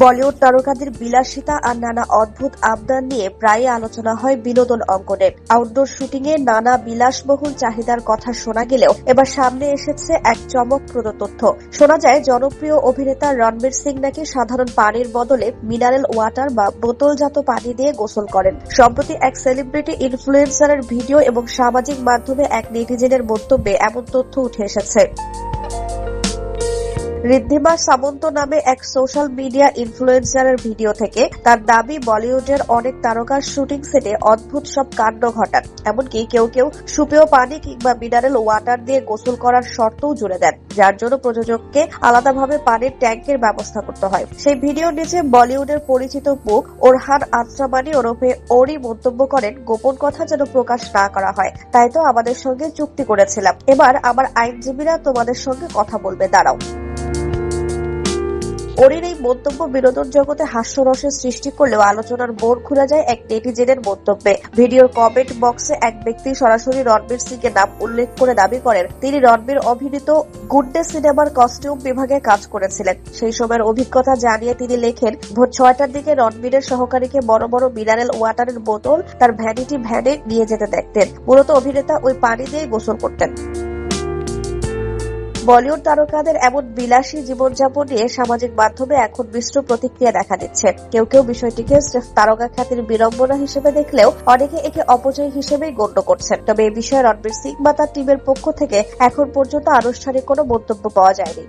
বলিউড তারকাদের বিলাসিতা আর নানা অদ্ভুত আবদার নিয়ে প্রায়ই আলোচনা হয় বিনোদন অঙ্গনে। আউটডোর শুটিংয়ে নানা বিলাসবহুল চাহিদার কথা শোনা গেলেও এবার সামনে এসেছে এক চমকপ্রদ তথ্য। শোনা যায় জনপ্রিয় অভিনেতা রণবীর সিং নাকি সাধারণ পানির বদলে মিনারেল ওয়াটার বা বোতলজাত পানি দিয়ে গোসল করেন। সম্প্রতি এক সেলিব্রিটি ইনফ্লুয়েন্সারের ভিডিও এবং সামাজিক মাধ্যমে এক নেটিজেনের মন্তব্যে এমন তথ্য উঠে এসেছে। ঋদ্ধিমা সামন্ত নামে এক সোশ্যাল মিডিয়া ইনফ্লুয়েন্সারের ভিডিও থেকে তার দাবি বলিউডের অনেক তারকার শুটিং সেটে অদ্ভুত সব কাণ্ড ঘটান। এমনকি কেউ কেউ সুপেয় পানি কিংবা মিনারেল ওয়াটার দিয়ে গোসল করার শর্তও জুড়ে দেন, যার জন্য প্রযোজককে আলাদাভাবে পানির ট্যাঙ্কের ব্যবস্থা করতে হয়। সেই ভিডিওর নিচে বলিউডের পরিচিত মুখ ওরহান আত্রামানি ওরফে ওরি মন্তব্য করেন, গোপন কথা যেন প্রকাশ না করা হয়, তাই তো আমাদের সঙ্গে চুক্তি করেছিলাম, এবার আমার আইনজীবীরা তোমাদের সঙ্গে কথা বলবে, দাঁড়াও। ওরির এই মন্তব্য বিনোদন জগতে হাস্যরসের সৃষ্টি করলেও আলোচনার মোড় ঘুরে যায় এক নেটিজেনের মন্তব্যে। ভিডিওর কমেন্ট বক্সে এক ব্যক্তি সরাসরি রণবীর সিং এর নাম উল্লেখ করে দাবি করেন তিনি রণবীর অভিনীত গুড ডে সিনেমার কস্টিউম বিভাগে কাজ করেছিলেন। সেই সময়ের অভিজ্ঞতা জানিয়ে তিনি লেখেন, ভোর 6টার দিকে রণবীরের সহকারীকে বড় বড় মিনারেল ওয়াটারের বোতল তার ভ্যানিটি ভ্যানে নিয়ে যেতে দেখতেন। মূলত অভিনেতা ওই পানি দিয়ে গোসল করতেন। বলিউড তারকাদের এমন বিলাসী জীবনযাপন নিয়ে সামাজিক মাধ্যমে এখন মিশ্র প্রতিক্রিয়া দেখা দিচ্ছে। কেউ কেউ বিষয়টিকে স্রেফ তারকা খ্যাতির বিড়ম্বনা হিসেবে দেখলেও অনেকে একে অপচয় হিসেবেই গণ্য করছেন। তবে এই বিষয়ে রণবীর সিং বা তার টিমের পক্ষ থেকে এখন পর্যন্ত আনুষ্ঠানিক কোনো মন্তব্য পাওয়া যায়নি।